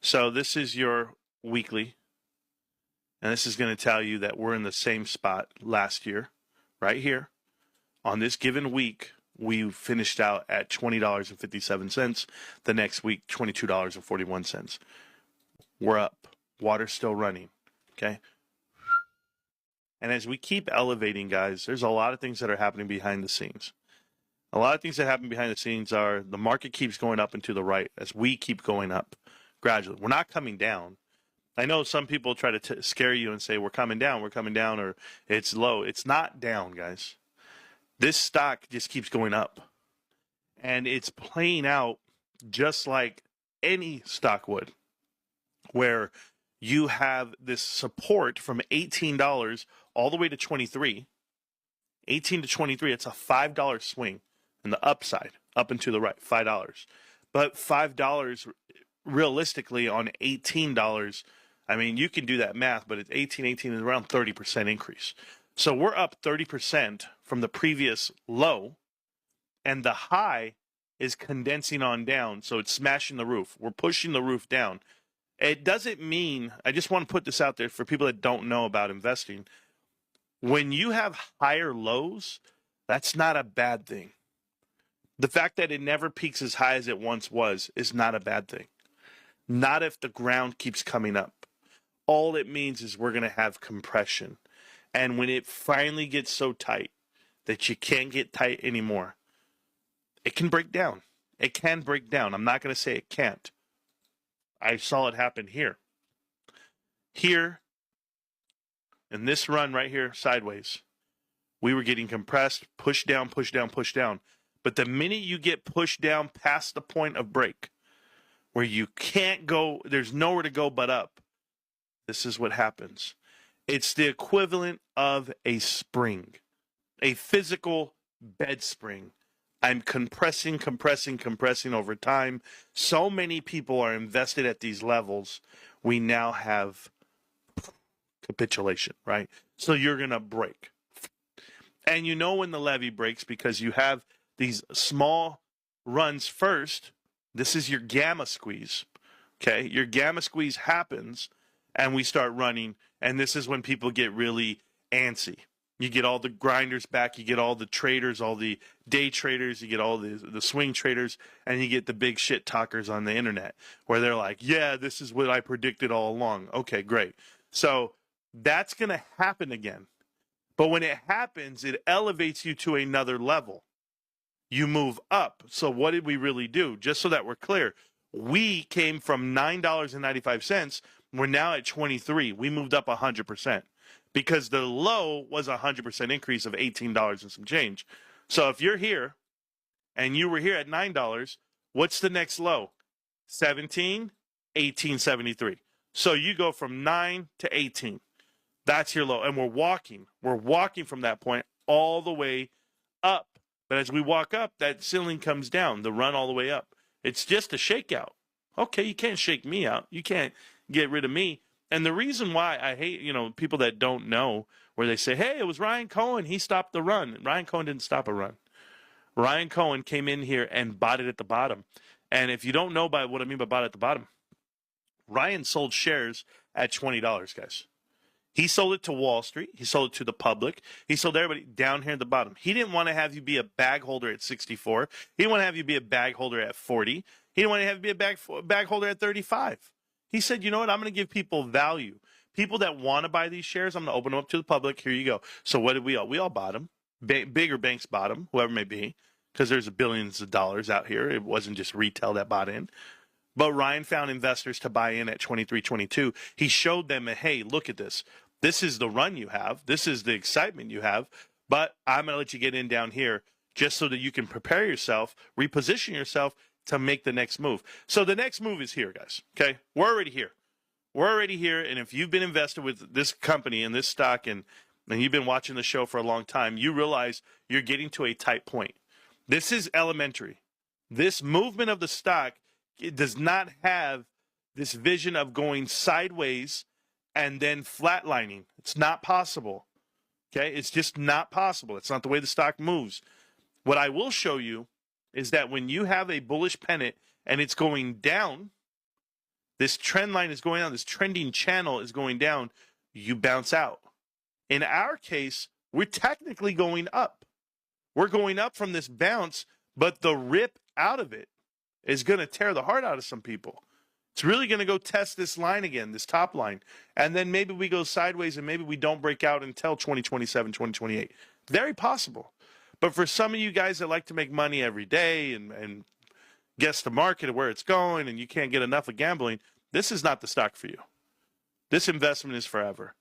So this is your weekly, and this is going to tell you that we're in the same spot last year, right here. On this given week, we finished out at $20.57. The next week, $22.41. We're up. Water's still running. Okay. And as we keep elevating, guys, there's a lot of things that are happening behind the scenes. A lot of things that happen behind the scenes are the market keeps going up and to the right as we keep going up gradually. We're not coming down. I know some people try to scare you and say we're coming down, or it's low. It's not down, guys. This stock just keeps going up. And it's playing out just like any stock would, where you have this support from $18 all the way to 23. 18 to 23, it's a $5 swing in the upside, up and to the right, $5. But $5 realistically on $18, I mean, you can do that math, but it's 18 is around 30% increase. So we're up 30% from the previous low, and the high is condensing on down, so it's smashing the roof. We're pushing the roof down. It doesn't mean, I just want to put this out there for people that don't know about investing. When you have higher lows, that's not a bad thing. The fact that it never peaks as high as it once was is not a bad thing. Not if the ground keeps coming up. All it means is we're going to have compression. And when it finally gets so tight that you can't get tight anymore, it can break down. It can break down. I'm not going to say it can't. I saw it happen here. Here, in this run right here, sideways, we were getting compressed, pushed down, pushed down, pushed down. But the minute you get pushed down past the point of break, where you can't go, there's nowhere to go but up, this is what happens. It's the equivalent of a spring, a physical bed spring. I'm compressing over time. So many people are invested at these levels. We now have capitulation, right? So you're going to break. And you know when the levee breaks because you have these small runs first. This is your gamma squeeze, okay? Your gamma squeeze happens, and we start running, and this is when people get really antsy. You get all the grinders back, you get all the traders, all the day traders, you get all the swing traders, and you get the big shit talkers on the internet where they're like, yeah, this is what I predicted all along. Okay, great. So that's going to happen again. But when it happens, it elevates you to another level. You move up. So what did we really do? Just so that we're clear, we came from $9.95. We're now at 23. We moved up 100%. Because the low was a 100% increase of $18 and some change. So if you're here and you were here at $9, what's the next low? 17, 18.73. So you go from 9 to 18. That's your low. And we're walking from that point all the way up. But as we walk up, that ceiling comes down, the run all the way up. It's just a shakeout. Okay, you can't shake me out. You can't get rid of me. And the reason why I hate, people that don't know, where they say, hey, it was Ryan Cohen, he stopped the run. Ryan Cohen didn't stop a run. Ryan Cohen came in here and bought it at the bottom. And if you don't know by what I mean by bought it at the bottom, Ryan sold shares at $20, guys. He sold it to Wall Street. He sold it to the public. He sold everybody down here at the bottom. He didn't want to have you be a bag holder at 64. He didn't want to have you be a bag holder at 40. He didn't want to have you be a bag holder at 35. He said, you know what? I'm going to give people value. People that want to buy these shares, I'm going to open them up to the public. Here you go. So what did we all? We all bought them. Bigger banks bought them, whoever it may be, because there's billions of dollars out here. It wasn't just retail that bought in. But Ryan found investors to buy in at 23, 22. He showed them, hey, look at this. This is the run you have. This is the excitement you have. But I'm going to let you get in down here just so that you can prepare yourself, reposition yourself to make the next move. So the next move is here, guys. Okay? We're already here. We're already here. And if you've been invested with this company and this stock and you've been watching the show for a long time, you realize you're getting to a tight point. This is elementary. This movement of the stock, it does not have this vision of going sideways and then flatlining. It's not possible. Okay? It's just not possible. It's not the way the stock moves. What I will show you is that when you have a bullish pennant and it's going down, this trend line is going down, this trending channel is going down, you bounce out. In our case, we're technically going up. We're going up from this bounce, but the rip out of it is going to tear the heart out of some people. It's really going to go test this line again, this top line. And then maybe we go sideways and maybe we don't break out until 2027, 2028. Very possible. But for some of you guys that like to make money every day and guess the market where it's going and you can't get enough of gambling, this is not the stock for you. This investment is forever.